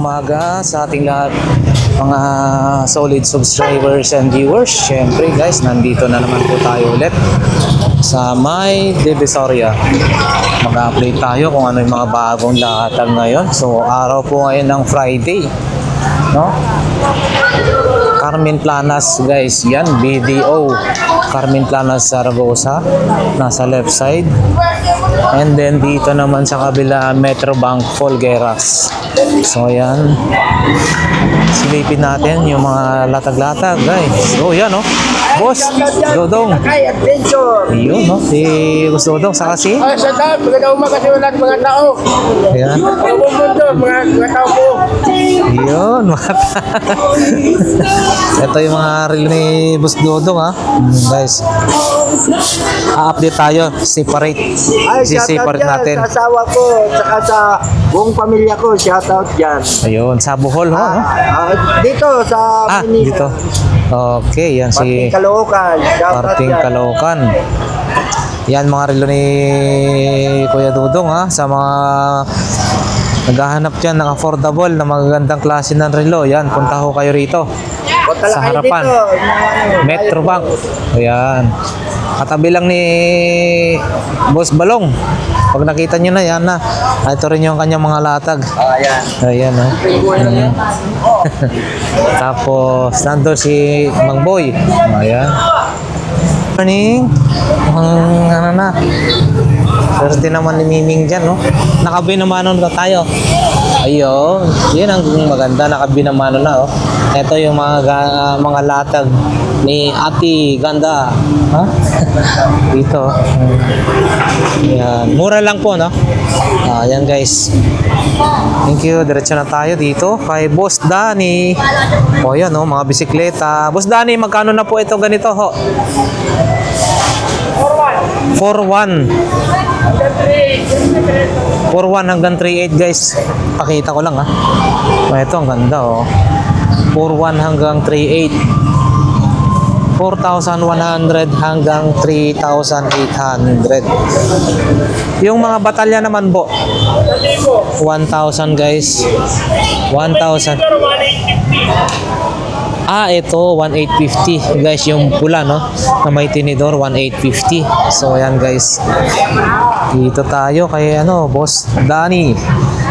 umaga sa ating lahat, mga solid subscribers and viewers. Siyempre guys, nandito na naman po tayo ulit sa May Divisoria. Mag-update tayo kung ano yung mga bagong latag ngayon. So araw po ngayon ng Friday, no? Carmen Planas guys, yan, BDO Carmen Planas Zaragoza, nasa left side. And then dito naman sa kabila, Metrobank Folgueras. So yan, silipin natin yung mga latag-latag guys. So yan, no, Boss Dodong. Yun, no, si Boss Dodong saka si sa daan, magandang umaga sa lahat mga tao. ayan, Mga mundo, mga tao po. yun, mga ito yung mga reel ni Boss Dodong, ha. Guys, update tayo, separate. Separate natin. Sa asawa ko, saka sa buong pamilya ko, shoutout dyan. Ayun, sa Bohol, ho, no? Dito sa Manila. Dito. Okay, yan si Parting Caloocan, shoutout Parting dyan. Caloocan. Yan mga relo ni Kuya Dudong, ha, sa mga naghahanap dyan ng affordable na magagandang klase ng relo. Yan, punta ho kayo rito Punta lang sa kayo harapan dito. Metrobank. Ayan, katabi lang ni Boss Balong. Pag nakita nyo na, yan na. Ito rin yung kanyang mga latag. Ayan. Ayan, ha. Ayan. Tapos nandun si Mang Boy. Ayan. Morning. Ano na. Swerte naman ni Miming dyan, no? Nakabinamano na tayo. Ayun. Yun ang maganda. Nakabinamano na, oh. Ito yung mga latag ni Ate Ganda. Ha? Dito. Ayan. Mura lang po, no? Ayan, guys. Thank you. Diretso na tayo dito kay Boss Danny. O yan, no? Mga bisikleta. Boss Danny, magkano na po ito ganito, ho? 4-1. 4-1 hanggang 3-8 guys. Pakita ko lang, ha. Ito ang ganda, oh. 4-1 hanggang 3-8. 4,100 hanggang 3,800. Yung mga batalya naman po, 1,000 guys. 1,000. Ito 1,850 guys, yung pula, no, na may tinidor, 1,850. So ayan guys, dito tayo kay Boss Danny.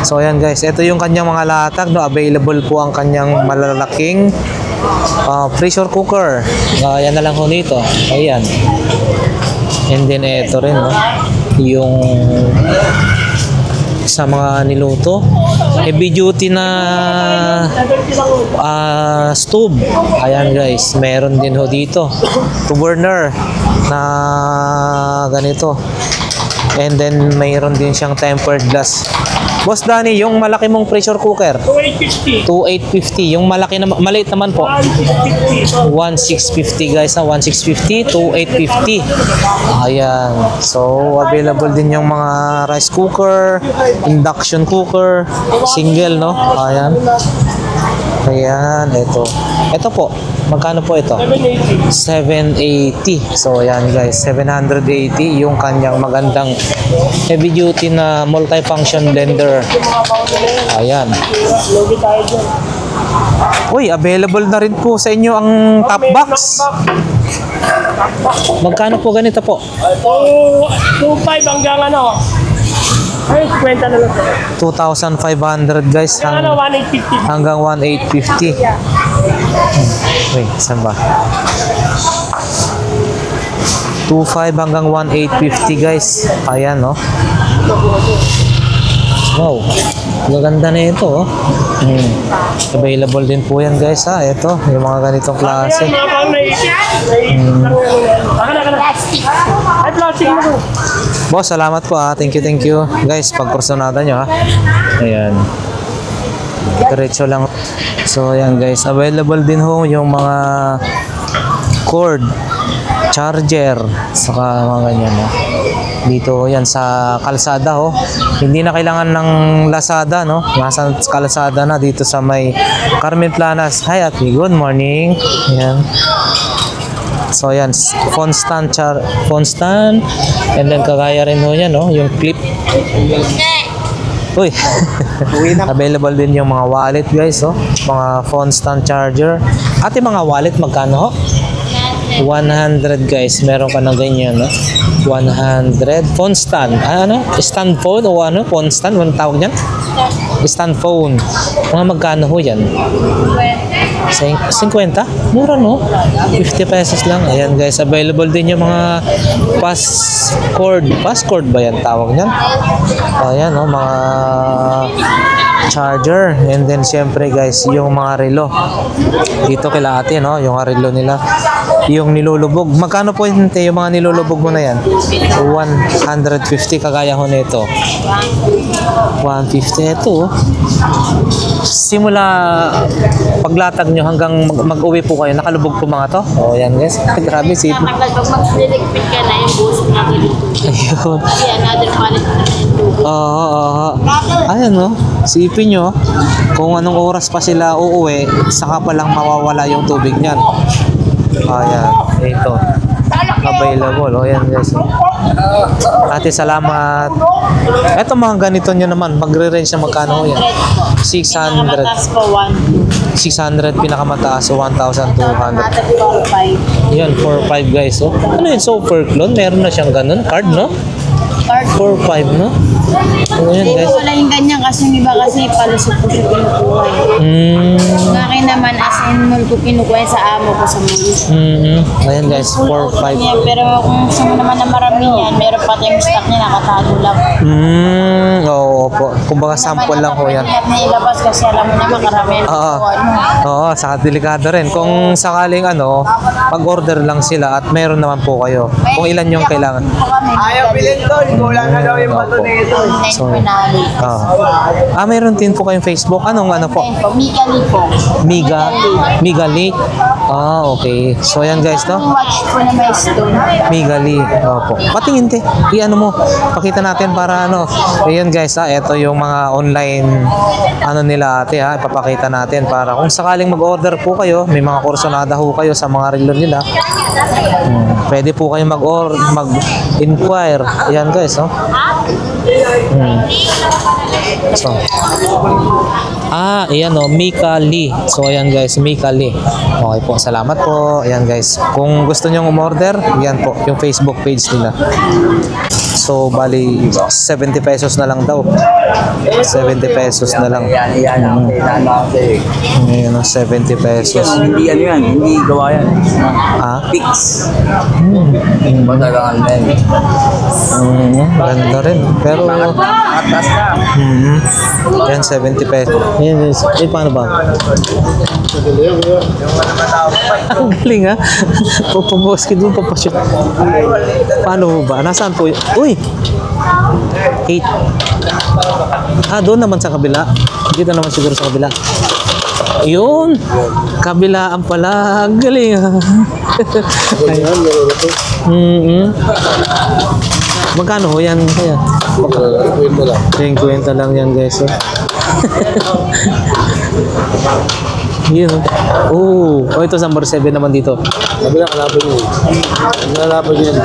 So ayan guys, ito yung kanyang mga latag, no. Available po ang kanyang malalaking pressure cooker. Ayan na lang ho nito. Ayan. And then ito rin, no, yung sa mga niluto, heavy duty na stove. Ayan guys, meron din ho dito 2 burner na ganito. And then mayroon din siyang tempered glass. Boss Danny, yung malaki mong pressure cooker 2,850. Yung malaki na maliit naman po 1,650 guys, na 1,650, 2,850. Ayan. So available din yung mga rice cooker, induction cooker, single, no. Ayan. Ayan, ito po. Magkano po ito? 780. So ayan guys, 780 yung kanyang magandang heavy duty na multi-function blender. Ayan. Uy, available na rin po sa inyo ang top box. Magkano po ganito po? 2,500 hanggang ay, kwenta na lang. 2,500 guys, 1,850. hanggang 1,850. Wait, saan ba? 2,500 hanggang 1,850 guys. Ayan, no. Wow, maganda na ito, oh. Available din po yan guys, ha. Ito, yung mga ganitong klase. Ay, plastic mo po. Boss, salamat po, ha. Thank you guys, pagpersonada nyo, ha. Ayan, diretso lang. So ayan guys, available din ho yung mga cord, charger, saka mga ganyan, no. Dito yan sa kalsada, ho. Hindi na kailangan ng Lazada, no. Nasa kalsada na dito sa may Carmen Planas. Hi Ate, good morning. Ayan. So ayan, phone stand, and then kagaya rin ho yan, no, yung clip. Uy, available din yung mga wallet guys, oh. Mga phone stand charger. At yung mga wallet magkano ho? 100 guys, meron ka ng ganyan, no? 100 phone stand. Ano? Stand phone o ano? Phone stand, anong tawag niyan? Stand phone. Mga magkano ho yan? 50? Mura, no? 50 pesos lang. Ayan guys, available din yung mga passcord. Passcord ba yan tawag niyan? Ayan, no? Mga charger. And then syempre guys, yung mga relo. Dito kila ate, no? Yung relo nila. Yung nilulubog. Magkano po yung mga nilulubog mo na yan? 150 kagaya ho nito. 150 ito. Simula paglatag nyo hanggang mag-uwi po kayo, nakalubog po mga to. Oh, yan guys. Grabe sip. Pag magliligpit ka na yung buhos na dito. Ayun. Kasi another wallet na yung tubig. Oo. Ayan no. Sipin nyo. Kung anong oras pa sila uuwi, saka pa lang mawawala yung tubig niyan. Ayan. Ito. Available. O yan guys. Ate, salamat. Eto mga ganito nyo naman. Magre-range na magkano yan? 600. Mataas po 1. 600 pinakamataas. So 1,200. Matag 4-5. Yan, 4,500 guys. So, ano yun? Super clone? Meron na siyang ganun. Card, no? Card. 4,500, no? Ano yan Hindi guys? wala yung ganyan kasi yung iba kasi palusot po siya kinukuha. Ng akin naman as in mall ko kinukuha sa amo ko sa mall. Ayan guys, 4,500. Yan, pero kung gusto mo naman na marami yan, meron pa tayong stock niya nakatago lang. Oo po. Kumbaga sample lang ho yan. Hindi na ilabas kasi alam mo naman karami ang Oo. Oo, saka delikado rin. Kung sakaling ano, pag-order lang sila at meron naman po kayo. Kung ilan yung kailangan. Ayaw bilhin tol, kulang na daw yung bato nito. So, meron din po kayong Facebook. Anong ano po? Mika Lee po. Miga Lee. Okay. So, ayan guys, no? Watch po na may stone. Miga Lee. Opo. Patingin te. I-ano mo. Pakita natin para ano. Ayan guys, ito yung mga online ano nila ate ha. Ipapakita natin para kung sakaling mag-order po kayo, may mga kursonada ho kayo sa mga relo nila. Pwede po kayo mag-inquire. Ayan guys, no? So, ayan o, Mika Lee. So, ayan guys, Mika Lee. Okay po, salamat po. Ayan guys, kung gusto nyong umorder, yan po, yung Facebook page nila. So, bali, 70 pesos na lang daw. 70 pesos na lang. Yan. Ngayon, 70 pesos. Hindi ano yan, hindi gawa yan. Fix. Matagal na yan. Ganda rin. Pero, Atas na. yan, 70 pesos. Yan guys, paano ba? Ang galing ha. Papabawas ka doon, papashoot. Paano ba? Nasaan po? Uy! 8. Doon naman sa kabila. Dito naman siguro sa kabila. Yun! Kabilaan pala. Ang galing ha. Magkano ho yan? Kaya? 50 lang yan guys. Yun. Ito number 7 naman dito. Kabila kalaban yun. Nalaban yun.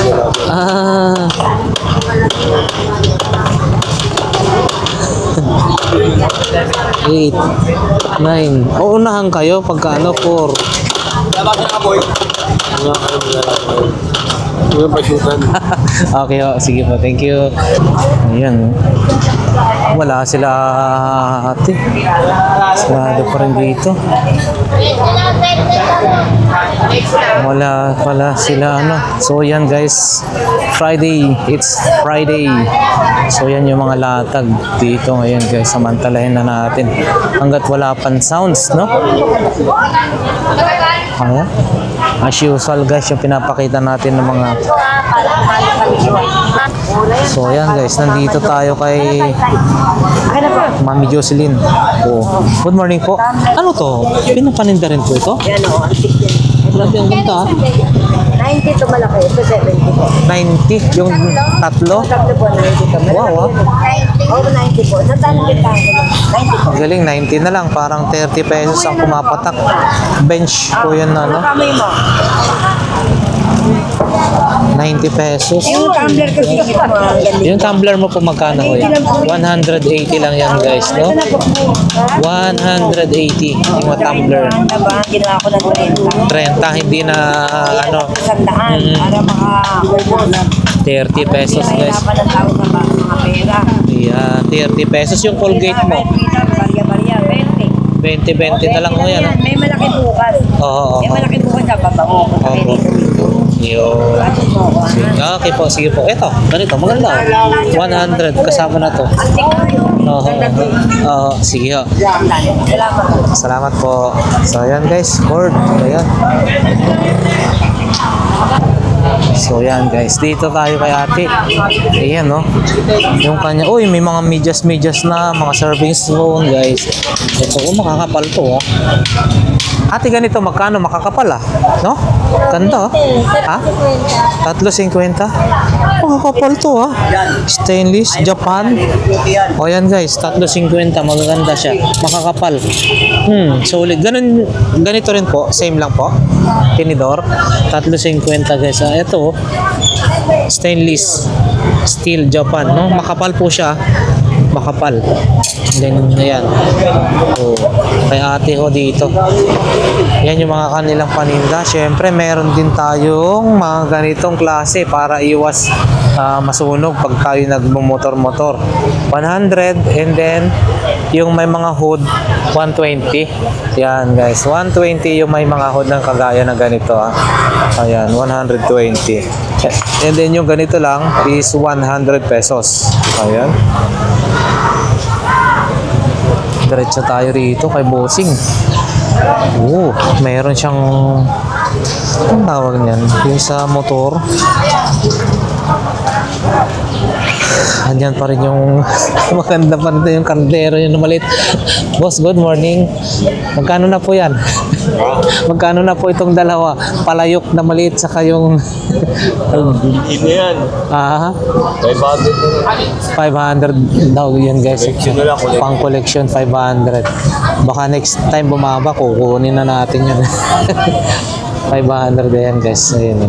8, 9. Unahan kayo pagka 4. Labas na ka boy. Yung pagsutan. Okay ho, sige po, thank you. Ayan. Wala sila ate. Sarado pa rin dito. Wala pala sila ano. So yan guys, Friday. It's Friday. So yan yung mga latag dito ngayon guys. Samantalahin na natin. Hanggat wala pan sounds, no? Ayan. As usual guys, yung pinapakita natin ng mga so ayan guys, nandito tayo kay Mami Jocelyn. Good morning po. Ano to? Pinapaninda rin po ito? Yan o, antik yan. Grabe ang ganda. 90 ito malaki, ito 70 po. 90? Yung tatlo? Tatlo po, 90 ito. Wow, 90 po. Sa tanong kita, 90 po. Galing, 90 na lang. Parang 30 pesos ang pumapatak. Bench po yan na, no? Kamay mo. 90 pesos. Yung tumbler kasi ito mga ganito. Yung tumbler mo po magkano ho yan? 180 lang yan guys, no? 180 yung mga tumbler. Diba? Ginawa ko ng 30, 30. hindi na ano, Sandaan para maka 30 pesos guys. Nahirapan ng tao sa mga pera. Yeah, 30 pesos yung Colgate mo. Barya-barya, 20. 20 na lang ho yan. May malaki bukas. Oo, May oo. malaki bukas sa babango. Opo. Yun. Okay po, sige po. Ito, ganito, maganda. 100, kasama na to. Oo, oo, sige ho. Salamat po. So, ayan guys, cord. Ayan. So, yan guys. Dito tayo kay ate. Ayan, no? Yung kanya, uy, may mga medyas na, mga serving spoon, guys. Ito, makakapal to, oh. Ate, ganito, magkano makakapal, ah? No? Ganda, oh. Ha? 3.50? Makakapal to, ah. Stainless, Japan. O, yan guys, 3.50. Magaganda siya. Makakapal. Solid. Ganito rin po. Same lang po. Tinidor. 3.50 guys. Ito, stainless steel Japan, no? Makapal po siya. Makapal. Then, ayan. Oh, kay ate ho dito. Yan yung mga kanilang paninda. Siyempre, meron din tayong mga ganitong klase para iwas masunog pag tayo nagmumotor-motor. 100 and then yung may mga hood 120. Yan guys, 120 yung may mga hood ng kagaya na ganito, ah. Ayan, 120. And then yung ganito lang is 100 pesos. Ayan. Diretso tayo rito kay Bossing. Oh, mayroon siyang, ang tawag niyan, yung sa motor. Andyan pa rin yung maganda pa rin yung kardero yung maliit. Boss, good morning. Magkano na po yan? Magkano na po itong dalawa? Palayok na maliit saka yung Ito yan. 500 daw yan guys. Pang collection 500. Baka next time bumaba, kukunin na natin yun. 500 yan guys. Ayun,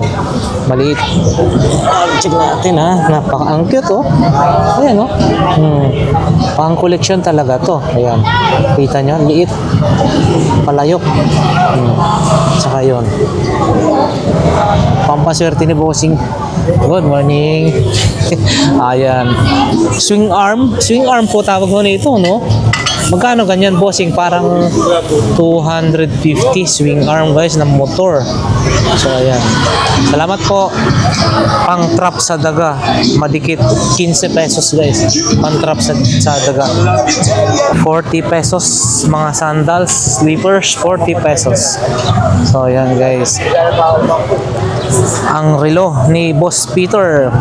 maliit. Check natin ha. Ang cute oh. Ayan oh. Pang collection talaga to. Ayan. Kita nyo, liit. Palayok. Saka yun. Pampaswerte ni Bossing. Good morning. Ayan. Swing arm. Swing arm po tawag mo nito, no? Magkano ganyan, Bossing? Parang 250 swing arm guys ng motor. So ayan. Salamat po. Pang trap sa daga. Madikit. 15 pesos guys. Pang trap sa daga. 40 pesos. Mga sandals, slippers, 40 pesos. So ayan guys. Ang relo ni Boss Peter.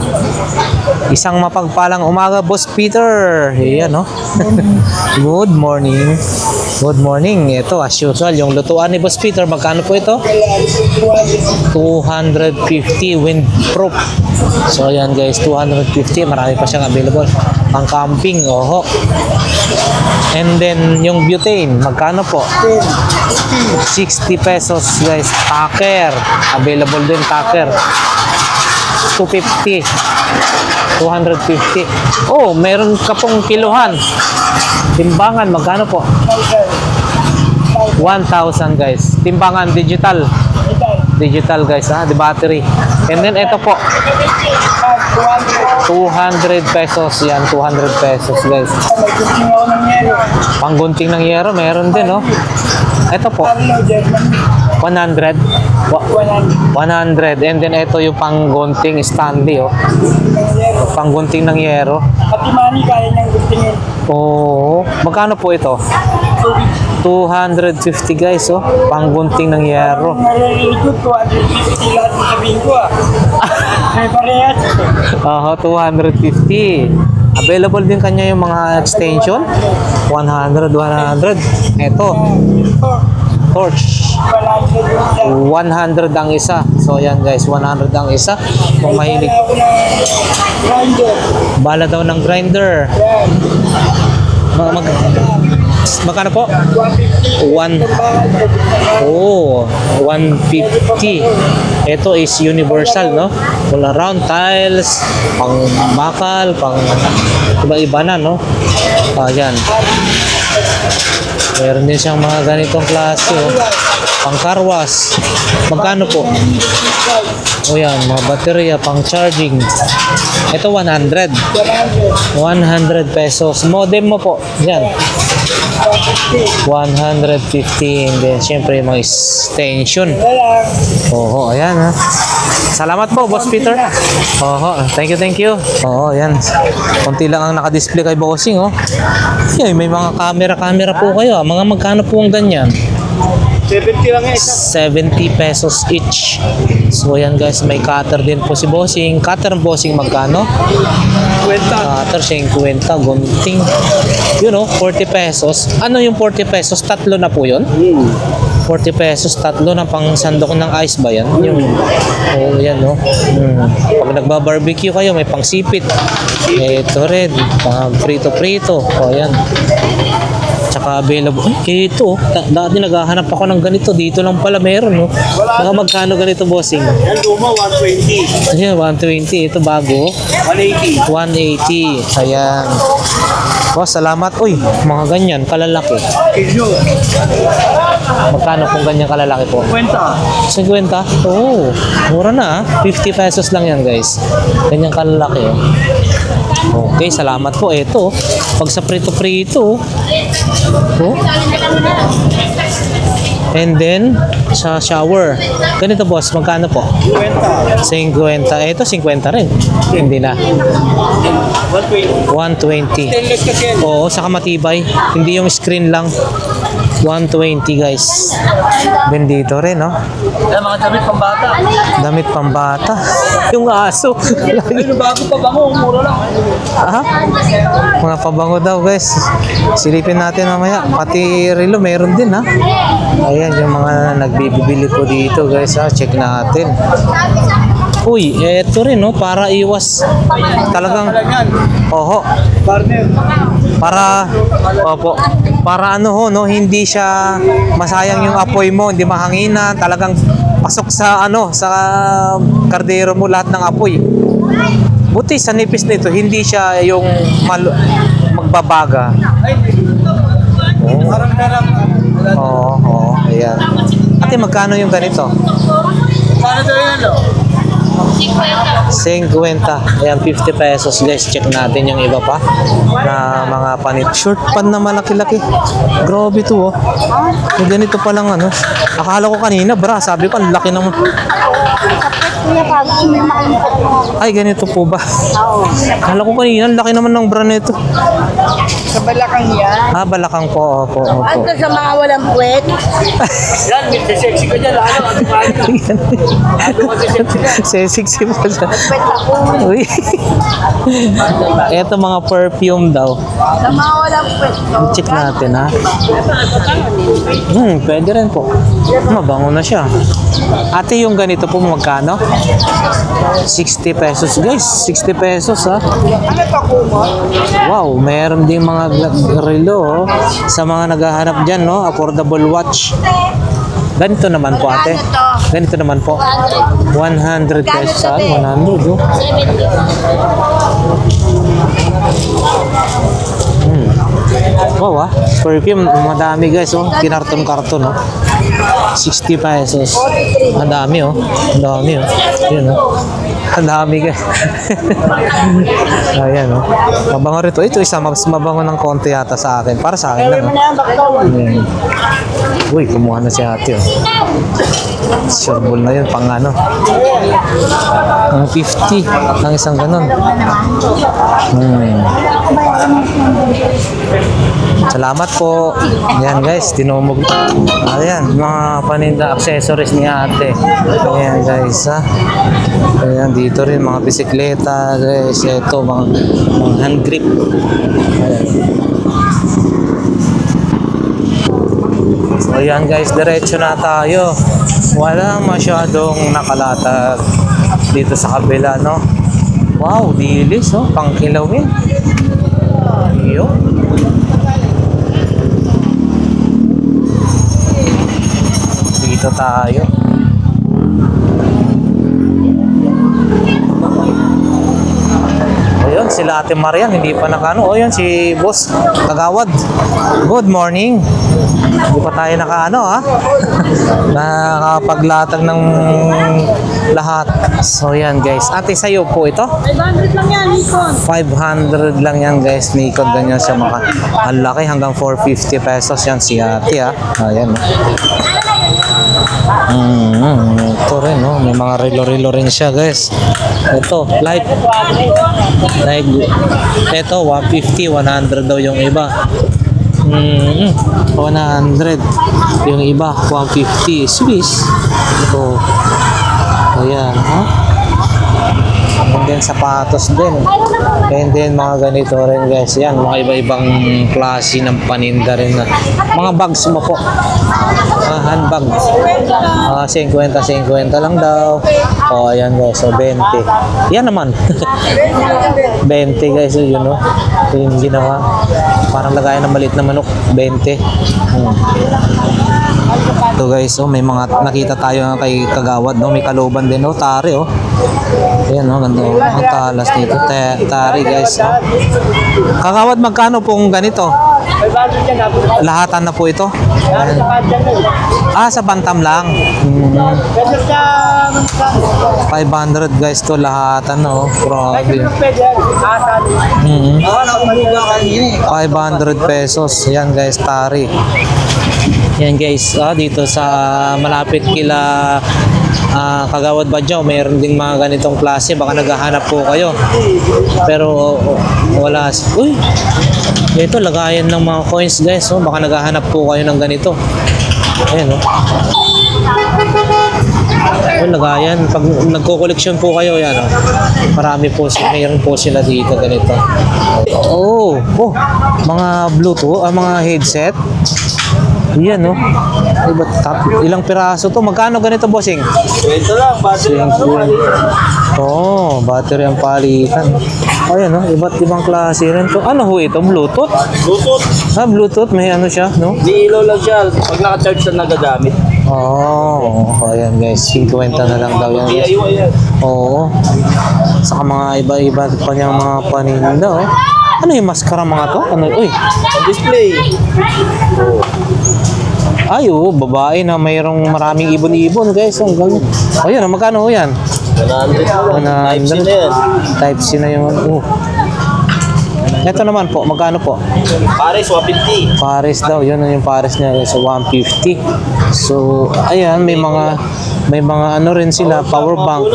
Isang mapagpalang umaga, Boss Peter. Ayan, no? Good morning. Good morning. Ito, as usual, yung lutuan ni Boss Peter. Magkano po ito? 250 windproof. So, ayan guys, 250. Marami pa siyang available. Pang camping, oho. And then, yung butane, magkano po? 60 pesos guys. Tacker. Available din, tacker. 250. 250. Oh, meron ka pong kiluhan. Timbangan, magkano po? 1,000 guys. Timbangan digital. Digital guys, ha? The battery. And then ito po. 200 pesos. Yan, 200 pesos guys. Panggunting ng yero, meron din, no? Ito po. 100. 100. And then ito yung panggunting Stanley, oh. Panggunting ng yero. Pati mani kaya niyang gustingin. Oo. Magkano po ito? 250 guys, oh. Panggunting ng yero. Naliligot ko, 250 lahat ng sabihin ko ah. May parehas. 250. Available din kanya yung mga extension. 100. Ito. Torch. 100 ang isa. So yan guys, 100 ang isa. Kung mahilig. Grinder. Bala daw ng grinder. Magkano po? 150. Ito is universal, no? All around tiles, pang bakal, pang iba-iba na, no? Ayan. Meron din siyang mga ganitong klase, oh. Pang carwash. Magkano po? O yan, mga baterya, pang charging. Ito 100. 100 pesos. Modem mo po. Yan. 150. And then, syempre, yung mga extension. Oo, ayan ha. Salamat po, Boss Peter. Oo, thank you, thank you. Oo, ayan. Konti lang ang nakadisplay kay Bossing, oh. Yan, may mga camera po kayo. Mga magkano po ang ganyan? 70 lang yan isa. 70 pesos each. So yan guys, may cutter din po si Bossing. Cutter ng Bossing magkano? Kwenta. Cutter 50, gunting. You know, 40 pesos. Ano yung 40 pesos? Tatlo na po yun? 40 pesos, tatlo na pang sandok ng ice ba yan? Yung, oh yan no. Pag nagba-barbecue kayo, may pang sipit. Ito rin, pang prito-prito. O yan. Tsaka available. Ito, dati naghahanap ako ng ganito. Dito lang pala meron, no? Baka magkano ganito, Bossing? Yan luma, 120. Ayan, 120. Ito bago. 180. 180. Ayan. Oh, salamat. Uy, mga ganyan, kalalaki. Kilo. Magkano kung ganyan kalalaki po? Kwenta. 50? Oo, mura na ah. 50 pesos lang yan guys. Ganyan kalalaki oh. Okay, salamat po. Ito, pag sa prito-prito. Oh. And then, sa shower. Ganito boss, magkano po? Kwenta. 50. Ito, 50 rin. Hindi na. 120. 120. Stainless kasi yan. Oo, saka matibay. Hindi yung screen lang. 120 guys. Bendito rin, no? Yan, mga damit pang bata. Damit pambata. Yung aso. Ano, bago pa bango, mura lang. Ha? Mga pabango daw guys. Silipin natin mamaya. Pati relo meron din ha. Ayan yung mga nagbibili po dito guys ha. Check natin. Uy, eto rin no. Para iwas talagang oho. Partner. Para opo. Para ano ho no, hindi siya masayang yung apoy mo, hindi mahanginan, talagang pasok sa ano, sa kardero mo lahat ng apoy. Buti sa nipis nito, hindi siya yung magbabaga. Parang dalang. Oo, ayan. Ate, magkano yung ganito? Paano daw yan, no? 50. Ayan, 50 pesos guys. Check natin yung iba pa na mga panit. Short pan na malaki-laki. Grabe to oh. May ganito palang ano. Akala ko kanina bra. Sabi ko ang laki naman. Ay, ganito po ba? Akala ko kanina ang laki naman ng bra nito. Sa balakang yan. Ah, balakang po. Opo. Ano sa mga walang puwet? Yan, sexy ka dyan. Ano kasi sexy ka? Sexy po siya. Puwet ako. Uy. Eto mga perfume daw. Sa mga walang puwet. Check natin ha. Pwede rin po. Mabango na siya. Ate, yung ganito po magkano? 60 pesos guys. 60 pesos ha. Ano pa kuma? Wow, meron ding mga relo oh. Sa mga naghahanap dyan no. Affordable watch. Ganito naman po ate. Ganito naman po. 100 pesos. 100 oh. Wow ah. Perfume. Madami guys oh. Kinarton-karton oh. 60 pesos. Ang dami oh. Ang dami oh. Yun oh. Ang dami guys. Ayan oh. Mabango rito. Ito isa mas mabango ng konti yata sa akin. Para sa akin lang oh. Ayan. Uy, kumuha na si ate oh. Sureball na yun. Pang ano. Ang 50. Ang isang ganon. Salamat po. Ayan guys, tinumog. Ayan, mga paninda accessories ni ate. Ayan guys ha. Ayan, dito rin mga bisikleta guys. Ito, mga hand grip. Ayan. So ayan guys, diretso na tayo. Wala masyadong nakalatag dito sa kabila no. Wow, dilis oh, pang kilawin. Yun. Dito tayo. Ayun, sila Ate Marian, hindi pa nakano. O yun, si Boss Kagawad. Good morning. Hindi pa tayo nakaano ha. Nakapaglatag ng lahat. So yan guys. Ate, sa'yo po ito? 500 lang yan, Nikon. 500 lang yan guys. Nikon, ganyan siya maka. Ang laki, hanggang 450 pesos yan si Ate ha. Ayan. Ito rin, no? May mga relo-relo rin siya guys. Ito, like ito 150, 100 daw yung iba. 100 yung iba, 150 Swiss. Ito. Ayan, ha? And then sapatos din. And then mga ganito rin guys. Yan, mga iba-ibang klase ng paninda rin na. Mga bags mo po. Mga handbag. 50 lang daw. O, ayan guys. So, 20. Yan naman. 20 guys. So, yun o. Yung ginawa. Parang lagayan ng maliit na manok. 20. Ito guys. Oh, may mga nakita tayo kay Kagawad. No? May kaluban din. Oh, tari. Oh. Ayan o. Ganda. Ang talas dito. Tari guys. Oh. Kagawad, magkano pong ganito? 500 yan, ha? Lahatan na po ito? Lalo sa Bantam na. Sa Bantam lang. Pwede sa... 500 guys to lahatan, no? Pwede Grabe. pwede yan. Asan. 500 pesos. Yan guys, tari. Yan guys, dito sa malapit kila Kagawad Badyaw, mayroon ding mga ganitong klase. Baka naghahanap po kayo. Pero wala. Uy! Ito, lagayan ng mga coins guys. Oh. Baka naghahanap po kayo ng ganito. Ayan, oh. Ayun, lagayan. Pag nagko-collection po kayo, yan, oh. Marami po, mayroon po sila dito ganito. Oh, mga Bluetooth, mga headset. Yan, no? Ilang piraso to? Magkano ganito, bossing? Ito lang, battery lang. Battery ang palitan. Ayan, no? Iba't ibang klase rin to. Ano ho ito? Bluetooth? Bluetooth. Bluetooth. May ano siya, no? Di ilaw lang siya. Pag naka-charge na nagagamit. Ayan guys. 50 na lang daw yan. DIY yan. Oo. Saka mga iba-iba pa niyang mga paninda, oh. Ano yung maskara mga to? Ano? Uy. Display. Babae na mayroong maraming ibon-ibon guys. Ang galing. Ayun, magkano ho yan? 100 na lang. Type C na yan. Type C na yung Ito naman po, magkano po? Pares, 150. Pares daw, yun yung pares niya so 150. So, ayan, may mga ano rin sila, power bank.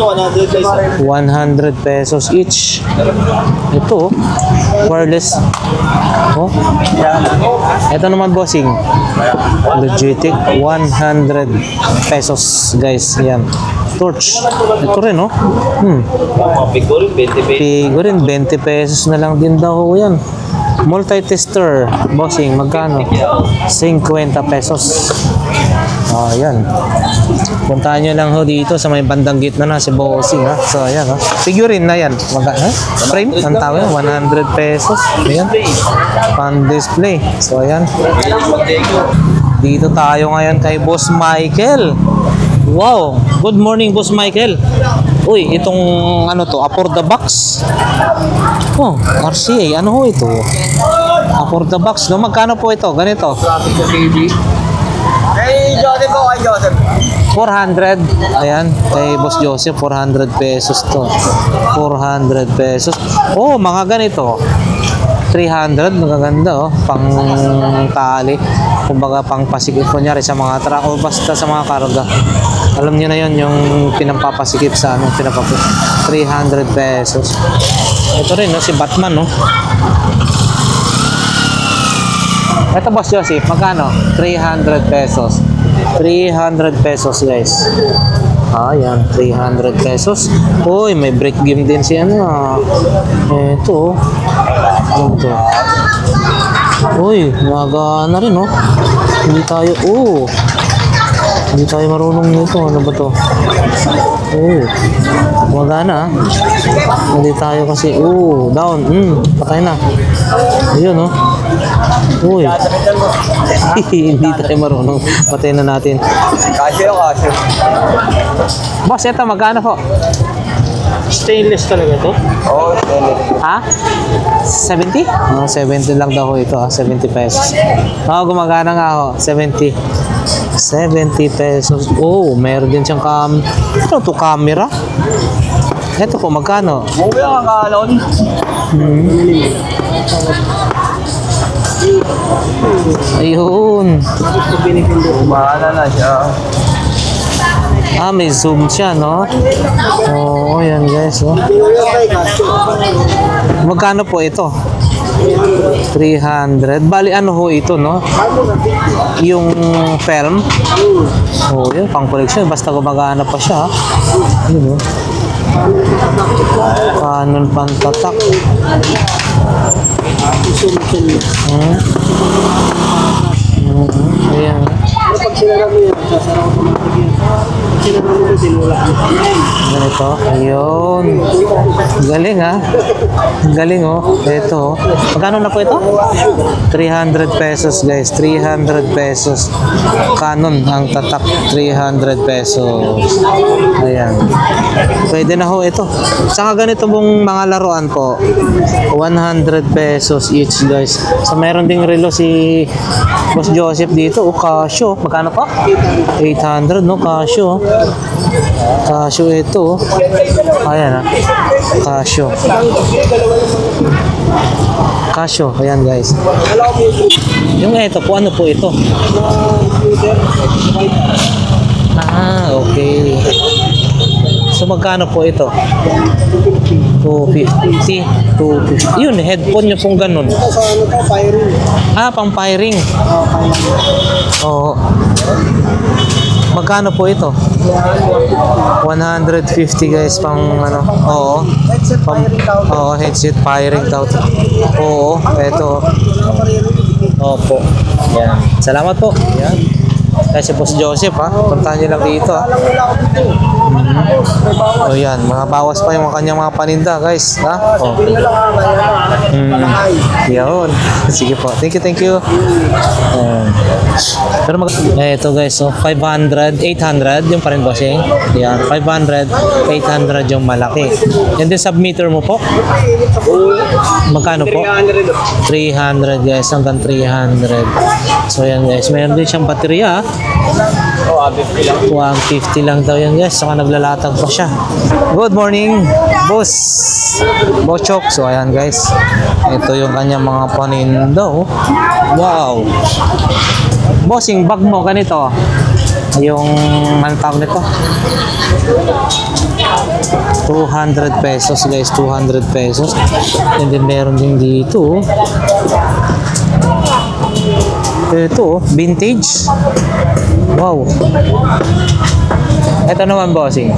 100 pesos each. Ito, wireless. Oh. Ito naman bossing. Logitech, 100 pesos guys. Yan. Torch. Ito rin, no? Figurin, 20 pesos na lang din daw yan. Multi-tester, bossing, magkano? 50 pesos. Ayan. Puntahan nyo lang ho dito sa may bandang gitna na si bossing, ha? So, ayan, ha? Figurin na yan. Frame, ang tawag, 100 pesos. Ayan. Pan-display. So, ayan. Dito tayo ngayon kay Boss Michael. Wow! Good morning, Boss Michael. Uy, itong ano to, Apor the Box. RCA, ano ho ito? Apor the Box, no? Magkano po ito? Ganito? Kay Joseph po, kay Joseph. 400. Ayan, kay Boss Joseph, 400 pesos to. 400 pesos. Mga ganito. 300, magaganda, pang tali. Kumbaga pang pasikip, kunyari sa mga truck o basta sa mga karga. Alam niyo na yon yung pinampapasikip sa 300 pesos. Ito rin, no, si Batman, no? Ito, Boss Joseph, magkano? 300 pesos. 300 pesos, guys. Ayan, 300 pesos. Uy, may break game din si ano. Ito. Ito. Uy, magana rin, no? Hindi tayo marunong nito. Ano ba to? Magana, ha? Hindi tayo kasi, down. Patay na. Ayun, no? Uy. Hindi tayo marunong. Patayin na natin. Kasya o kasya? Boss, ito magkano po? Stainless talaga to. Oo, stainless. Ha? 70? Oh, 70 lang daw ito, 70 pesos. Oo, gumagana nga ako. 70. 70 pesos. Oh, meron din siyang ano to, camera? Ito po, magkano? Buwi ang kakalon. Ayun. Umana na siya. May zoom siya, no? Oo, yan guys, oh. Magkano po ito? 300. Bali, ano ho ito, no? Yung film. Oh, yun, pang collection. Basta gumagana pa siya. Yun, oh. Canon pantatak. Ayan. Pag sinara mo yan, sasara automatic yan. Sinara mo ito, tinulak mo. Ganito. Ayun. Galing, ha? Galing, oh. Ito, oh. Magkano na po ito? 300 pesos, guys. 300 pesos. Canon ang tatak. 300 pesos. Ayan. Pwede na ho ito. Saka ganito mong mga laruan po. 100 pesos each, guys. So, meron ding relo si Boss Joseph dito. O, Casio. Magkano po? 800, no? Casio. Casio ito. Ayan, ha? Casio. Casio. Ayan, guys. Yung ito po, ano po ito? Okay. So, magkano po ito? 250. 250. Yun, headphone nyo pong ganun. Sa ano to, firing. Pang firing. Oo. Magkano po ito? 150 guys, pang ano. Oo. Headset firing tawag. Oo, headset firing tawag. Oo, ito. Opo. Yan. Salamat po. Yan. Kasi Boss Joseph, ha. Puntahan nyo lang dito, ha. Alam nila ako dito. O yan, mga bawas pa yung kanyang mga paninda, guys. Ha? O. Hindi na lang ha, kaya na. Yun. Sige po. Thank you. Pero ito guys, so 500, 800 yung pa rin bossing. Yan, 500, 800 yung malaki. Yan din submeter mo po. Magkano po? 300 guys, hanggang 300. So yan guys, meron din siyang baterya. Oo, 150 lang. 150 lang daw yan guys, saka naglalatag pa siya. Good morning, boss Bochok. So ayan guys, ito yung kanyang mga paninda. Oh. Wow. Bossing, bag mo ganito. Yung manpower nito. 200 pesos guys, 200 pesos. And then meron din dito. Ito, vintage. Wow. Ito naman bossing.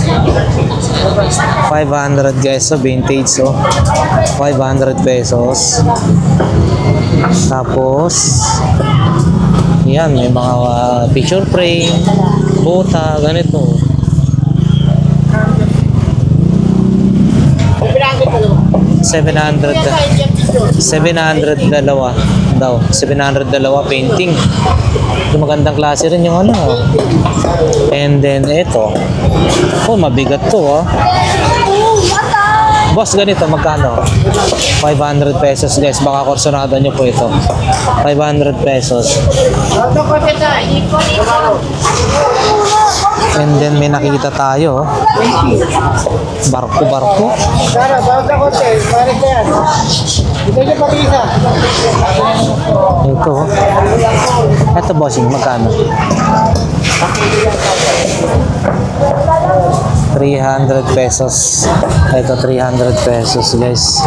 500 guys, so vintage, so 500 pesos. Tapos yan, may mga picture frame, buta, ganito. 700 dalawa daw. 700 dalawa painting. Yung magandang klase rin yung ano. And then ito. Oh, mabigat to, oh. Boss, ganito, magkano? 500 pesos guys. Baka korsonado nyo po ito. 500 pesos. And then may nakikita tayo. Barko. Sara, bawag ako tayo. Paris na yan. Ito yung pati isa. Ito. Ito bossing, magkano? 300 pesos. Ito 300 pesos guys.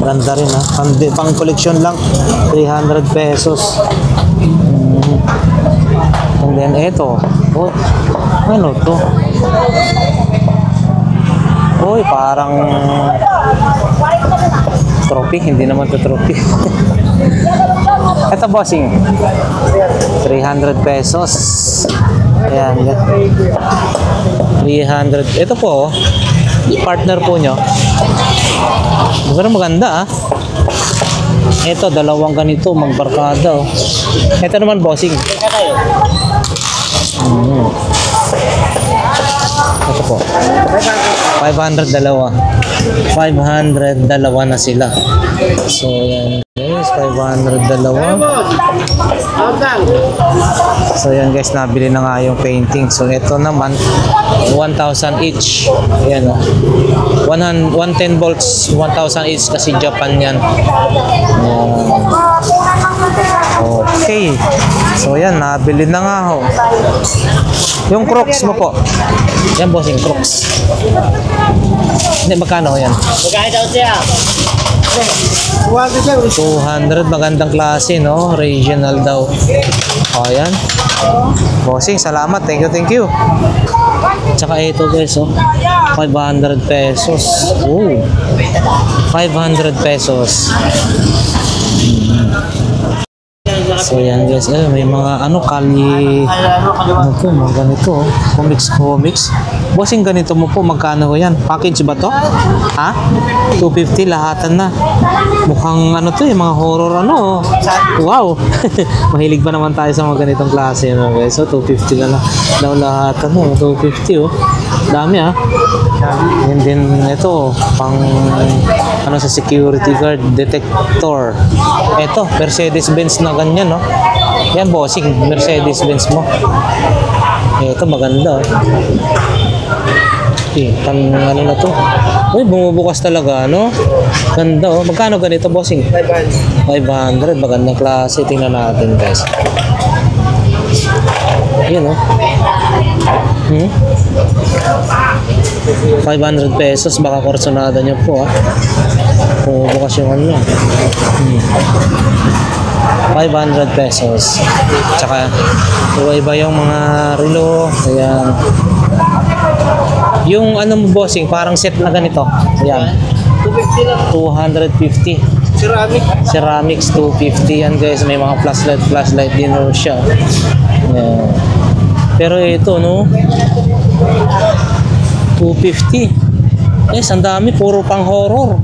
Ganda rin, ha. Pang collection lang. 300 pesos. And then ito. Oh, ano to? Uy, parang trophy. Hindi naman to trophy. Ito bossing. 300 pesos. Ayan. 300. Ito po, partner po nyo. Maganda, ah. Ito, dalawang ganito, magbarkada. Oh. Ito naman, bossing. Ito po. 500 dalawa. 500 dalawa na sila. So, yan guys. 500 dalawa. So, yan guys. Nabili na nga yung painting. So, ito naman 1,000 each. Ayan o. 110 volts. 1,000 each kasi Japan yan. Okay. So, yan. Nabili na nga ho. Yung Crocs mo po. Yan bossing, Crocs. Hindi, magkano yan? Magkaya daw siya. 200, magandang klase, no? Regional daw. O, yan. Bossing, salamat. Thank you. Tsaka ito guys, oh. 500 pesos. Oh. 500 pesos. So yan guys, may mga kali mga ganito, oh. Comics. Bossing, ganito mo po, magkano ho yan? Package ba to? Ha? 250 lahatan na. Mukhang to mga horror oh. Wow. Mahilig pa naman tayo sa mga ganitong klase guys. So 250 na daw lahatan 250 oh. Dami And then ito pang sa security guard detector. Ito Mercedes-Benz na ganyan Yan bossing, Mercedes-Benz mo. Ito maganda pang na to. Uy, bumubukas talaga Ganda Magkano ganito bossing? 500. Magandang klase. Tingnan natin guys. Yan 500 pesos. Baka korsonada nyo po bumubukas yung 500 pesos. Tsaka iba yung mga relo. Ayan. Yung mo bossing, parang set na ganito. Ayan. 250. Ceramics 250 yan guys. May mga flashlight din siya. Ayan. Pero ito 250. Ang dami, puro pang horror.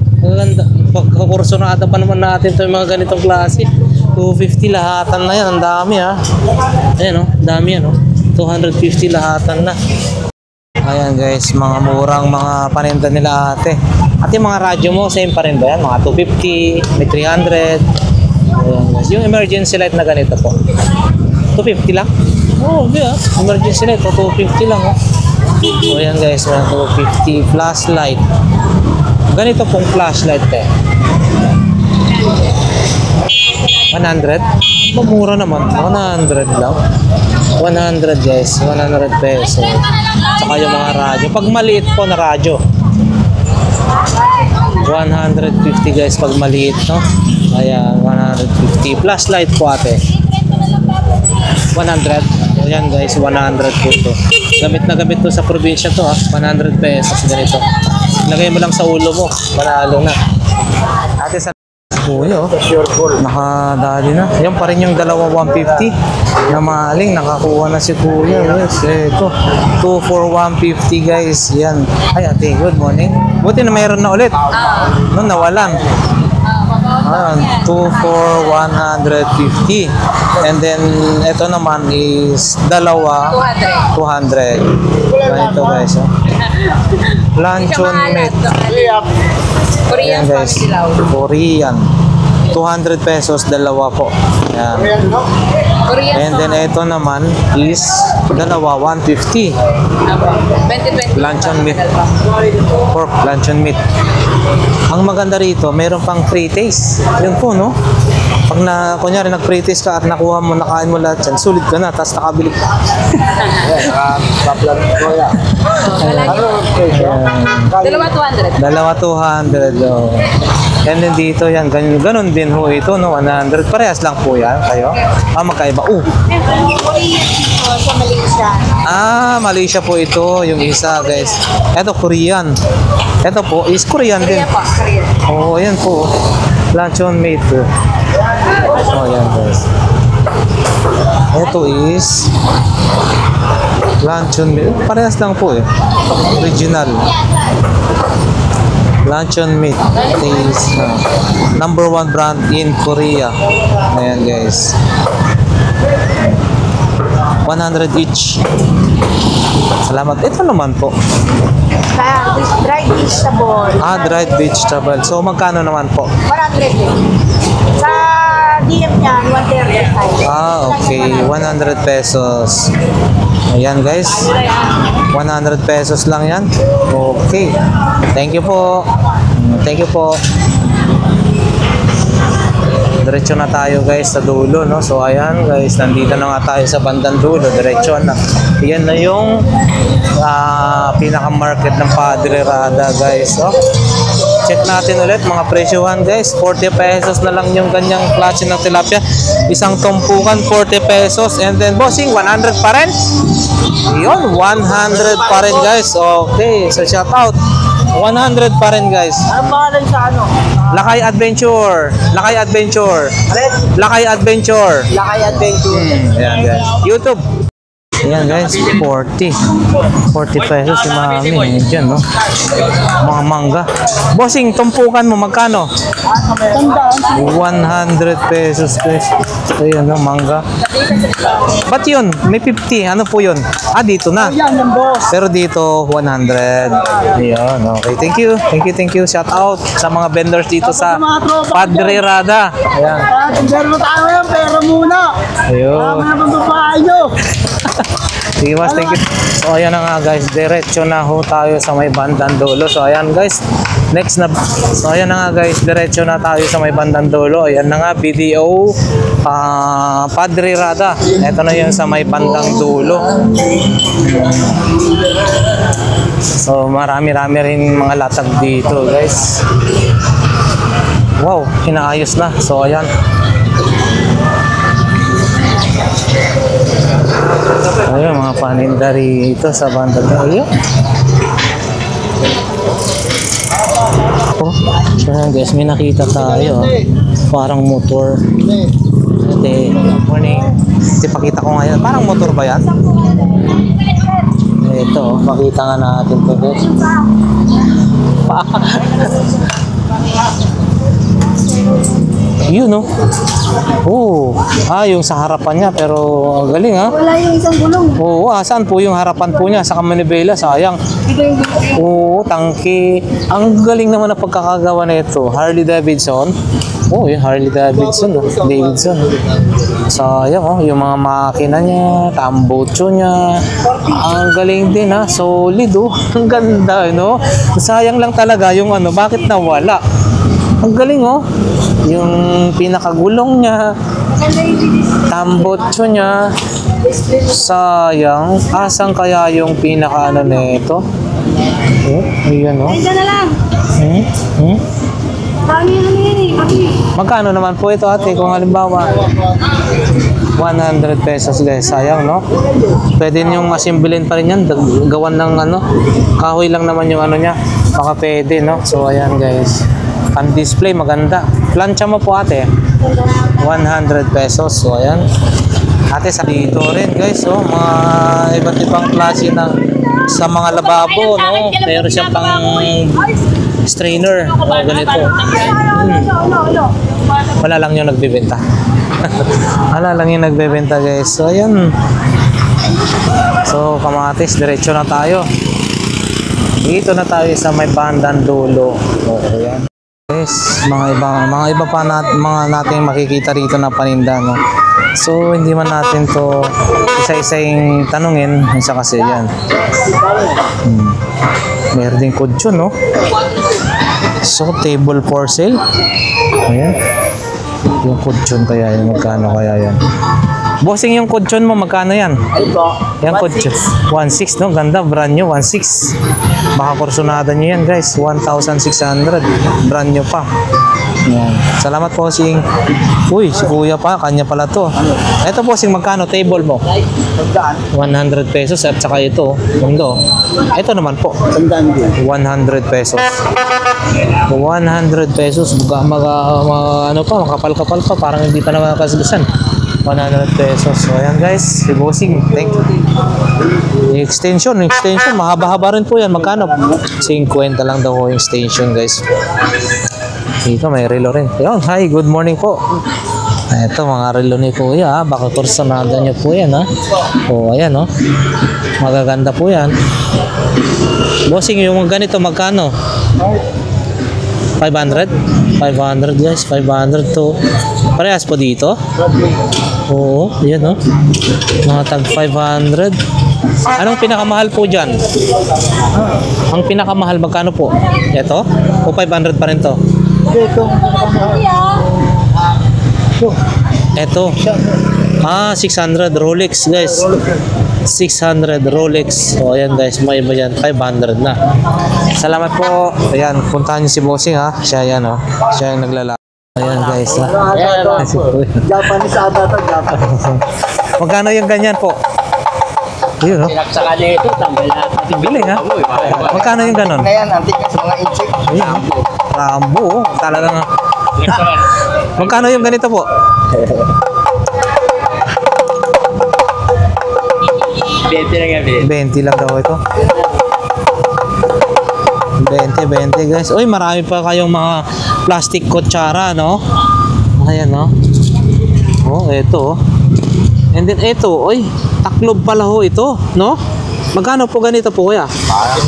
Pagkakursonada pa naman natin ito yung mga ganitong klase. 250 lahatan na yan. Ang dami Ayan dami 250 lahatan na. Ayan guys, mga murang mga paninda nila ate. At yung mga radyo mo, same pa rin ba yan? Mga 250, may 300. Ayan guys. Yung emergency light na ganito po. 250 lang? Hindi emergency light, 250 lang So ayan guys, 250 flashlight. Ganito pong flashlight 100? Mura naman. 100 lang. 100 guys. 100 pesos. Saka yung mga radyo. Pag maliit po na radyo. 150 guys pag maliit Ayan, 150. Flashlight po ate. 100. Ayan guys, 100 po ito. Gamit na gamit to sa probinsya to 100 pesos ganito. Lagay mo lang sa ulo mo. Panalo na. Ate sa kuya nakadali na. Yan pa rin yung dalawa 150 na maling nakakuha na si kuya guys. Ito 2 for 150 guys. Yan. Ay ate, good morning. Buti na mayroon na ulit. Nawalan. 2 for 150. And then ito naman is dalawa 200. Ganito guys. Luncheon meat. Korean guys. Korean. 200 pesos dalawa po. Yan. And then ito naman is dalawa 150. Luncheon meat. Pork luncheon meat. Ang maganda rito, meron pang free taste. Yun po Pag kunyari nag-free taste ka at nakuha mo, nakain mo lahat yan, sulit ka na, tapos nakabili ka. Dalawa 200. And then dito yan, ganun din ito 100. Parehas lang po yan kayo. Magkaiba. Sa Malaysia. Malaysia po ito, yung isa guys. Ito Korean. Ito po is Korean din. Ayan po. Luncheon meat. Ayan guys. Ito is luncheon meat. Parehas lang po Original. Luncheon meat is #1 brand in Korea. Ayan guys. 100 each. Salamat. Ito naman po. Dried vegetable. Dried vegetable. So magkano naman po? 100 din. Sa DM niya, 135. Okay. 100 pesos. Ayan guys. 100 pesos lang yan. Okay. Thank you po. Thank you po. Diretso na tayo guys sa dulo, no? So ayan guys, nandito na nga tayo sa bandang dulo. Diretso na. Yan na yung pinaka-market ng Padre Rada guys. Oh. Check natin ulit mga presyohan guys. 40 pesos na lang yung ganyang klase ng tilapia. Isang tumpukan 40 pesos. And then bossing 100 pa rin. Yun, 100 pa rin guys. Okay, so shout out. 100 pa rin guys. Ang pangalan sa ano? Lakay Adventure. Lakay Adventure. Lakay Adventure. Lakay Adventure. Ayan guys. YouTube. Ayan guys, 40 pesos si mami. Ayan dyan, no? Mga mangga. Bossing, tumpukan mo, magkano? 100 pesos guys. Ayan, no? Mangga. Ba't yun? May 50. Ano po yun? Dito na. Pero dito, 100. Ayan, okay. Thank you. Thank you. Shout out sa mga vendors dito sa Padre Rada. Ayan. Pero tayo yan, pera muna. Ayun. Mga pambabayo. Sige mas, thank you. So ayan na nga guys, diretso na ho tayo sa may bandang dulo. So ayan guys, so ayan na nga guys, diretso na tayo sa may bandang dulo. Ayan na nga, BDO Padre Rada. Ito na yun sa may bandang dulo. So marami-rami rin mga latag dito guys. Wow, inaayos na. So ayan. Ayun, mga paninda rito sa banda tayo. Oh, ayan guys, may nakita tayo. Parang motor. Ate, morning. Pakita ko ngayon. Parang motor ba yan? Ito, pakita nga natin to guys. Yun, no? Oh, yung sa harapan niya, pero ang galing, ha? Wala yung isang gulong. Oo, saan po yung harapan po niya? Sa Manibela, sayang. Oo, tangke. Ang galing naman na pagkakagawa na ito. Harley Davidson. Yung Harley Davidson. Sayang, yung mga makina niya, tambocho niya. Ang galing din, ha? Solid, oh. Ang ganda, no? Sayang lang talaga yung bakit nawala? Ang galing, oh. Yung pinakagulong niya, tambotso niya. Sayang. Asan kaya yung pinaka nito? Ayan, oh. Ay, dyan na lang. Dami na yan eh. Magkano naman po ito ate kung halimbawa 100 pesos guys, sayang, no? Pwede niyong asimbilin pa rin yan, gawan ng kahoy lang naman yung niya, baka pwede, no? So ayan guys, ang display maganda. Plancha mo po ate, 100 pesos. So ayan ate, sa dito rin guys, mga iba't ibang klase ng sa mga lababo, no? Pero siyang pang strainer, ganito. Wala lang yung nagbebenta. Wala lang yung nagbebenta guys. So ayan. So Kamatis, diretso na tayo. Dito na tayo sa may bandang dulo. Ayan. Guys, mga iba pa nating makikita rito na paninda, no? So hindi man natin to isa-isang tanungin, isa kasi yan. Meron din kutsyon, no? So table for sale. Ayan. Yung kutsyon kaya yan, magkano kaya yan? Bossing, yung kutsyon mo, magkano yan? Yan kutsyon. 1.6, no? Ganda, brand new, 1.6. Baka kursunada nyo yan, guys. 1,600. Brand new pa. Yan. Salamat, bossing. Uy, si kuya pa, kanya pala to. Ito, bossing, magkano table mo? 100 pesos at saka ito, mundo. Ito naman po. 100 pesos. 100 pesos. Makapal-kapal pa. Parang hindi pa naman kasgusan. 100 pesos. So, ayan guys. Si bossing. Thank you. Extension, mahaba-haba rin po yan. Magkano? 50 lang daw po yung extension, guys. Dito may relo rin. Ayun, hi, good morning po. Ito mga relo ni Kuya, baka kursunada nyo po yan, ha. O, ayan, oh. Magaganda po yan. Bossing, yung ganito, magkano? 500? 500, guys, 500 to. Parehas po dito? Oo, yan, oh. Mga tag 500. Anong pinakamahal po dyan? Ang pinakamahal, magkano po? Ito? O 500 pa rin to? Ito. 600 Rolex, guys. 600 Rolex. So, ayan, guys. May iba yan. 500 na. Salamat po. Ayan, puntahan niyo si Bossing, ha. Siya yan, oh. Siya yung naglalakad. Ayan, guys, ha. Japanese ata to, Japanese. Magkano yung ganyan po? Yun, oh. Sinaksakan niya ito, tanggal natin. Biling, ha. Magkano yung ganon? Ngayon, antik na sa mga inchik. Ayan, oh. Rambo, oh. Talagang, magkano yung ganito po? 20 lang yan, 20 lang daw ito. 20, guys. Uy, marami pa kayong mga plastic kutsara, no? Ayan, no? Oh, ito, oh. And then ito, uy, taklob pala ho ito, no? Magkano po ganito po, kuya?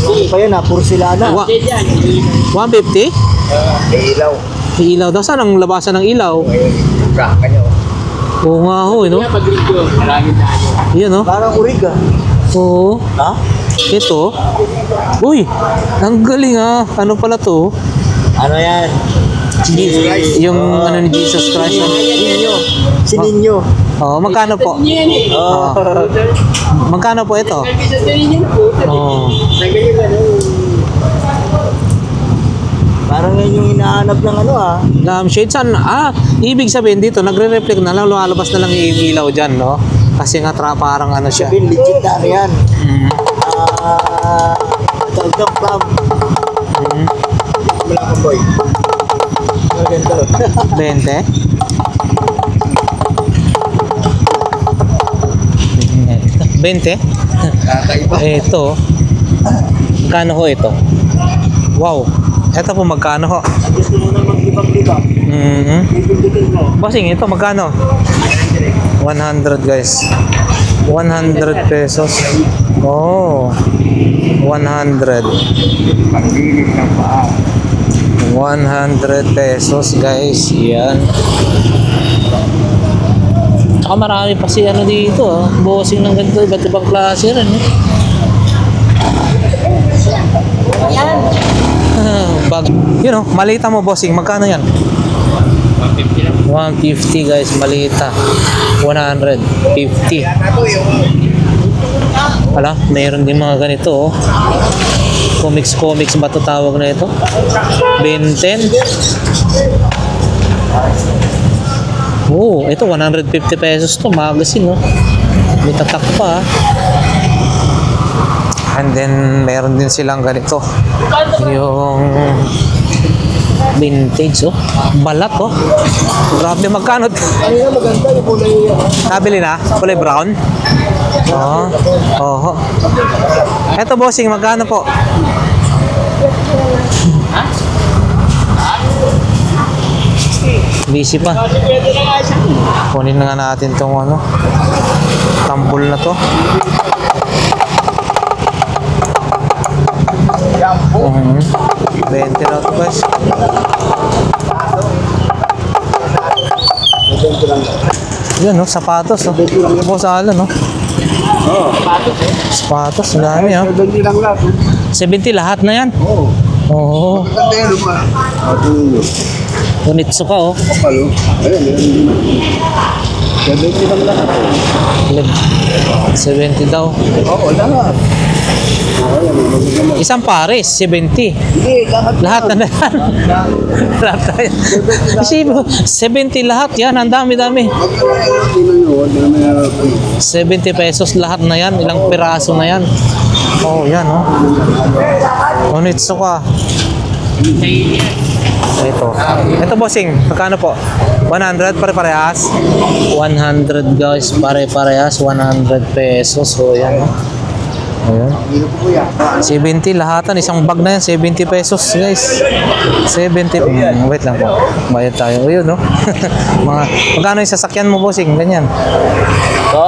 Hindi pa yun, porcelana. 150? Ilaw. Ilaw daw. Saan ang labasan ng ilaw? Braka nyo. Oo nga ho, no? Pag-review, maraming daan. Yan, no? Parang urig ah. Oo. Ha? Ito. Uy, ang galing, ha? Ano pala to? Ano yan? Jesus Christ. Yung ano ni Jesus Christ. Ninyo. Si Ninyo. Oh, magkano po? Oh. Magkano po ito? Oh. Parang yan yung hinahanap ng ano ah. Lampshade saan? Ibig sabihin dito, nagre-reflect na lang, lumalabas na lang yung ilaw dyan, no? Kasi nga parang ano siya. Sabihin, legit na ano yan. Tagtang club. Wala ka boy. Maganda. 20? 20? Kakaiba. Ito. Magkano ho ito? Wow. Ito po magkano ho? Gusto mo na maglibang-libang. Bibigyan mo. Bossing, ito magkano? 100, guys. 100 pesos. Oh. 100. 100 pesos, guys. Yan. Saka marami pa si ano dito, oh. Bossing ng ganito, iba't ibang klase rin, eh. Bag. Yun, oh, malita mo, bossing. Magkano yan? 150 lang. 150, guys. Malita. 150. Wala, mayroon din mga ganito, oh. Comics ba ito tawag na ito? Benten. Oh, ito 150 pesos to, magazine, no? May tatak pa, ah. And then meron din silang ganito. Yung vintage, oh. Balat, oh. Grabe, magkano? Ano yan, maganda yung kulay. Nabili na? Kulay brown? Oo. Oh. Eto, bossing, magkano po? Busy pa. Kunin na nga natin tong ano. Tambol na to. 20 na to, guys. Yan, no, sapatos, no. Bosalan, no. Sapatos, dami, ha. 70 lahat na yan. Oo. Unitsu ka, oh. 70 daw. Oo, lahat. Isang pares, 70. Hindi, Lahat na yan. Lahat na yan. Kasi 70 lahat yan. Ang dami-dami. 70 pesos lahat na yan. Ilang piraso na yan. Oh, yan, oh. Unitsu ka. Ito. Ito, bossing. Magkano po? 100 pare-parehas? 100, guys. Pare-parehas. 100 pesos. So, yan, oh. Ayan. 70 lahatan. Isang bag na yan. 70 pesos guys. 70. Wait lang po. Bayad tayo. O yun, no? Magkano yung sasakyan mo, bossing? Ganyan. Ito?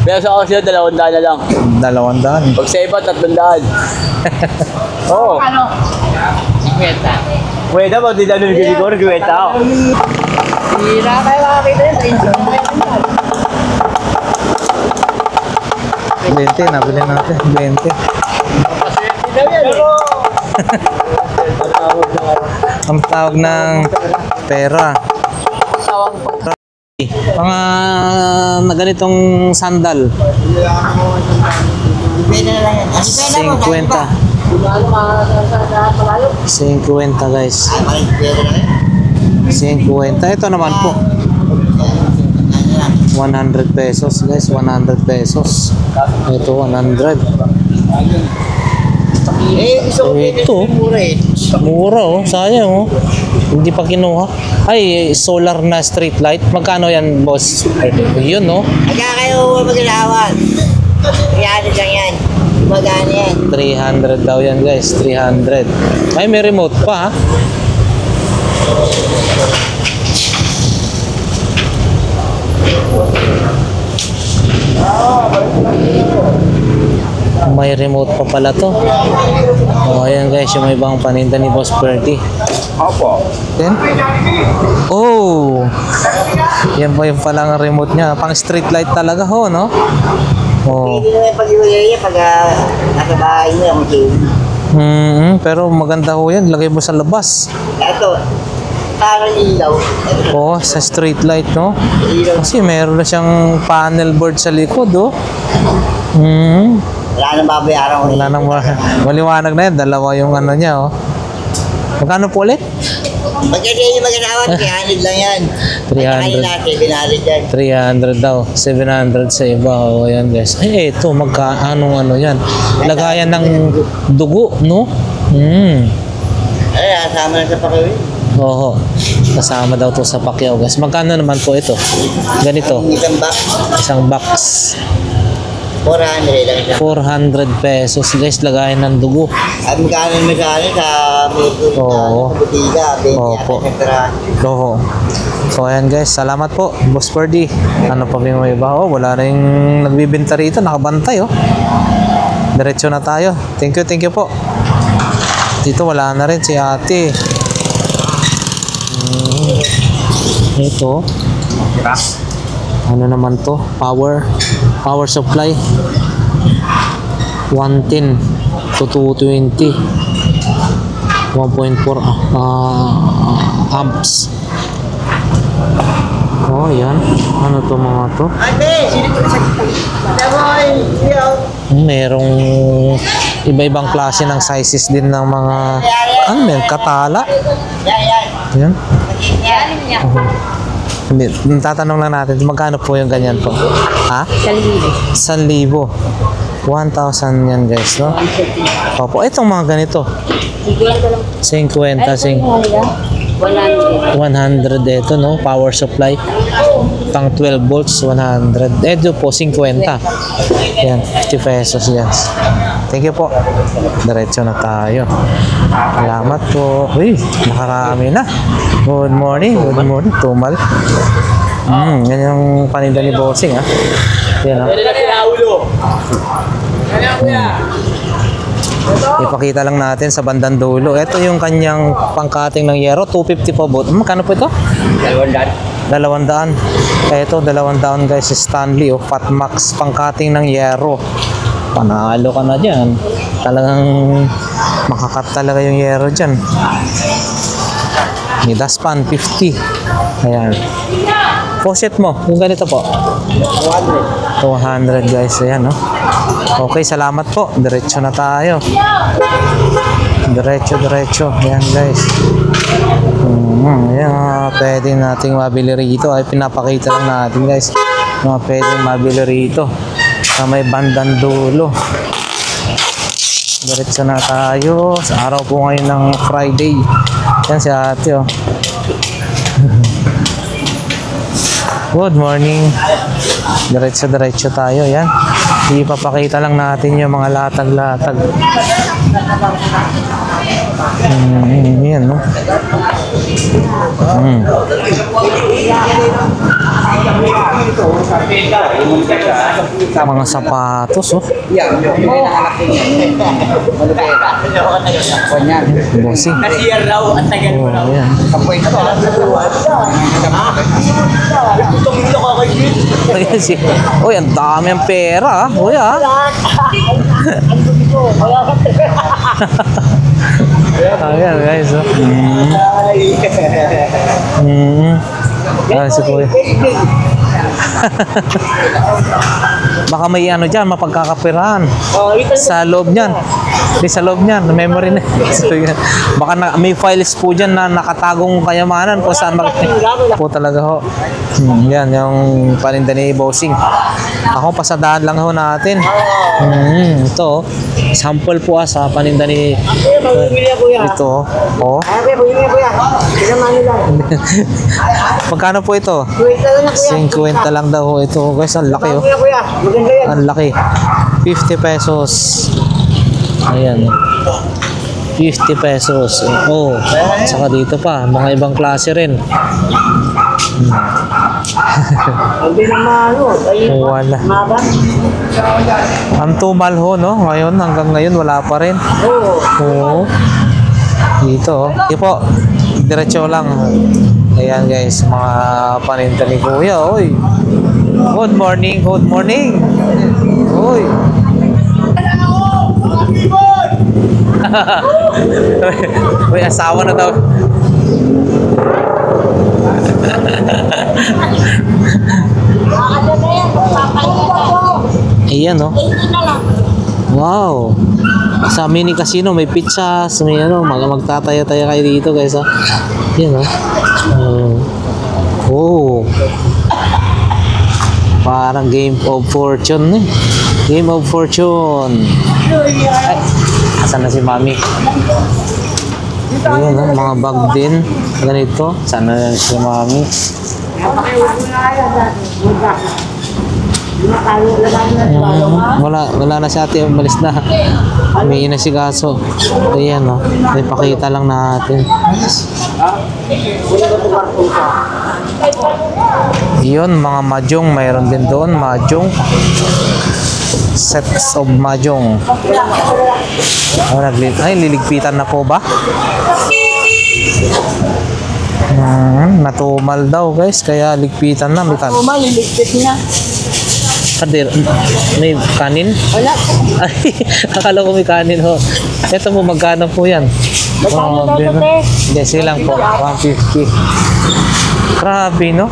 Pero sa ako sila, 200 na lang. 200. Pag sa iba, 300. Oo. Ano? Kwenta. Pwede ba? Di na nilagay ko. Nagkwenta ako. Hira kayo makakita yun. Sa inyo naman yun. 20. Nabili natin. 20. Ang tawag ng pera. Mga na ganitong sandal. 50. 50 guys. 50. Ito naman po. 100 pesos guys. 100 pesos. Ito 100. Ito. Mura oh. Sayang oh. Hindi pa kinuha. Ay, solar na street light. Magkano yan, boss? Yun, no? Kaya kayo mag-alawan. 300 lang yan. Magkano yan? 300 daw yan, guys. 300. Ay, may remote pa, ha? May remote pa pala to. O, ayan guys, yung may ibang paninda ni Boss Perdy. Opo. Then, oh! Yan po yung palang remote niya. Pang street light talaga ho, no? Oh. Pwede naman pag-iwalay niya pag nasa bahay niya. Pero maganda ho yan. Lagay mo sa labas. Ito, parang ilaw. Oh, sa street light, no? Ilaw. Kasi meron na siyang panel board sa likod, oh. Wala nang babayaran ko. Wala nang maliwanag na yan. Dalawa yung ano niya, oh. Magkano po ulit? Magkano yung mag-alawan? 300 lang yan. 300. Natin, binalik yan. 300 daw. 700 sa iba. O, yan guys. Ay, ito. Magkaanong ano yan. Lagayan ng dugo, no? Ay, kasama na sa pakawin. Oo. Kasama daw to sa Pacquiao, guys. Magkano naman po ito? Ganito. Isang box, Isang box. 400 lang siya. 400 pesos, guys. Lagayan ng dugo. At magkano naman sa akin sa Mercury Oo. sa butiga. Opo. Sa Oo. So, ayan guys. Salamat po, Boss Perdy. Ano pa ba yung iba? Oh, wala na yung nagbibinta rito. Nakabantay, oh. Diretso na tayo. Thank you po. Dito wala na rin si ate. Ito. Ano naman to? Power supply. 110 to 220. 1.4 amps. Oh, yan. Ano to mga to? Ate, sino ko sa Merong iba-ibang klase ng sizes din ng mga ano men, katala. Yan. Yan. Yan niya. Hindi, tatanong lang natin, magkano po yung ganyan po? Ha? 1,000. 1,000 yan guys, no? Opo, itong mga ganito. 50, 100 ito, no? Power supply. Pang 12 volts, 100. Ito po, 50. Yan, 50 pesos yan. Thank you po. Diretso na tayo. Salamat po. Uy, nakarami na. Good morning. Tumal. Yan yung paninda ni Bossing, ha? Yan, ha? Ipakita lang natin sa bandang dulo. Ito yung kanyang pangkating ng yero. 250 po bot. Magkano po ito? 200. Ito, 200 guys. Stanley, oh. Fatmax. Pangkating ng yero. Panalo ka na dyan. Talagang makakat talaga yung yero dyan. Midaspan, 50. Ayan. Faucet mo, yung ganito po. 200 guys. Ayan, no? Okay, salamat po. Diretso na tayo. Diretso. Ayan guys. Ayan, pwede nating mabili rito. Ay, pinapakita lang natin guys. Mga pwedeng mabili rito. Sa may bandang dulo. Diretso na tayo. Sa araw po ngayon ng Friday. Yan si ate, oh. Good morning. Diretso tayo. Yan. Ipapakita lang natin yung mga latag-latag. Yan, no? Mga sapatos, oh. Bossing. Nasiyar raw, ang tagal mo raw. Oh, yan. Ayan si... Uy, ang dami ang pera, ah. Uy, ah. Ayan, guys, oh. Ayan si Kuya. Baka may ano dyan, mapagkakapirahan. Sa loob niyan. Di sa loob niyan, memory na. So, baka may files po dyan na nakatagong kayamanan kung saan po talaga ho. Yan, yung paninda ni Bossing. Ako, pasadahan lang ho natin. Ito, sample po sa paninda ni... Ito, oh. Magkano po ito? 50 lang daw ho ito. Guys, ang laki oh. Ang laki. 50 pesos. Ayan. 50 pesos. Oh, saka dito pa, mga ibang klase rin. Wala. Ang tumal ho, no? Ngayon, hanggang ngayon, wala pa rin. Oo. Dito, oh. Dito po. Diretso lang. Ayan guys, mga paninda ni Kuya. Oy. Good morning, good morning. Oy. Uy, asawa na daw. Ayan, no? Wow. Sa mini casino may pizza, may ano, magtataya-taya kayo dito, guys, ha. Ayan, no? Oh. Parang Game of Fortune, eh. Game of Fortune. Ay, asan na si Mami? Ayan, no? Mga bag din. Ganito. Sana na si Mami. Wala na si ate, umalis na. May inasikaso. Ayan, no? May pakita lang natin. Yun, mga mahjong, mayroon din doon, mahjong. Sets of mahjong. Ay, liligpitan na po ba? Natumal daw, guys, kaya ligpitan na. Natumal, liligpit na. Kadir, may kanin? Wala po. Ay, akala ko may kanin ho. Ito mo, magkano po yan? Magkano daw ito, te? Hindi, silang po, 150. Grabe, no?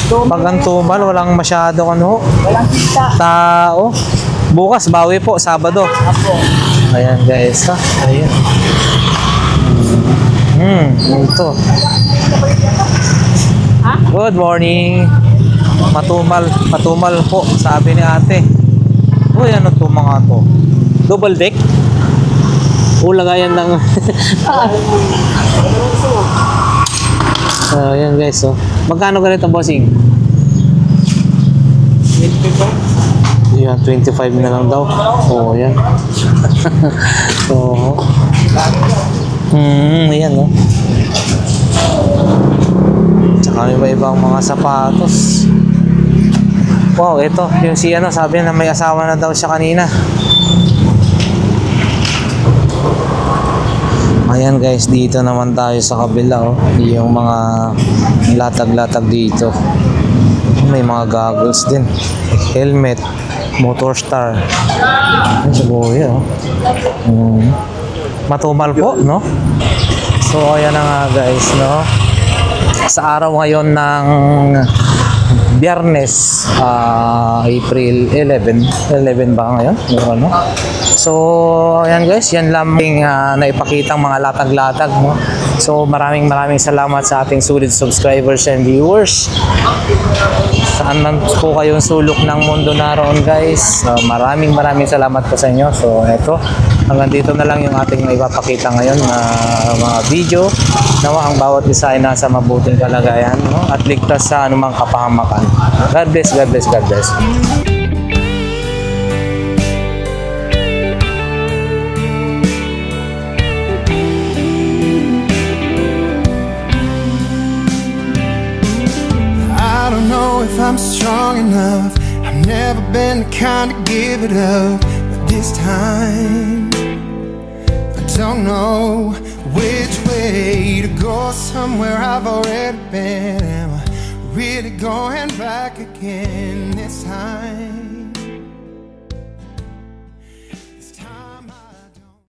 Pag ang tumal, walang masyado ano. Walang kita. Tao. Bukas, bawi po, Sabado. Apo. Ayan, guys, ha? Ayan. Ito. Good morning. Matumal po, sabi ni ate. Uy, ano to mga to? Double deck? Lagayan lang. So, yan guys, oh. Magkano ganito, bossing? 25? Yan, 25 na lang daw. Oo, yan. So, yan, oh. Tsaka may ibang mga sapatos. Wow, ito. Yung si ano, sabi na may asawa na daw siya kanina. Ayan guys, dito naman tayo sa kabila, oh. Yung mga latag-latag dito. May mga goggles din. Helmet. Motor Star. Ay, Shibuya, oh. Matumal po, no? So, ayan na nga guys, no? Sa araw ngayon ng Biyernes, April 11 ba ngayon? Ano? So, ayan guys, yan lamang naipakitang mga latag-latag, no? So, maraming salamat sa ating solid subscribers and viewers. Saan man po kayong sulok ng mundo naroon guys, maraming salamat po sa inyo. So, eto, hanggang dito na lang yung ating maipapakita ngayon na mga video. Nawa ang bawat isa ay nasa mabuting kalagayan, no? At ligtas sa anumang kapahamakan. God bless, God bless, God bless. long enough. I've never been the kind to give it up, but this time I don't know which way to go. Somewhere I've already been. Am I really going back again this time?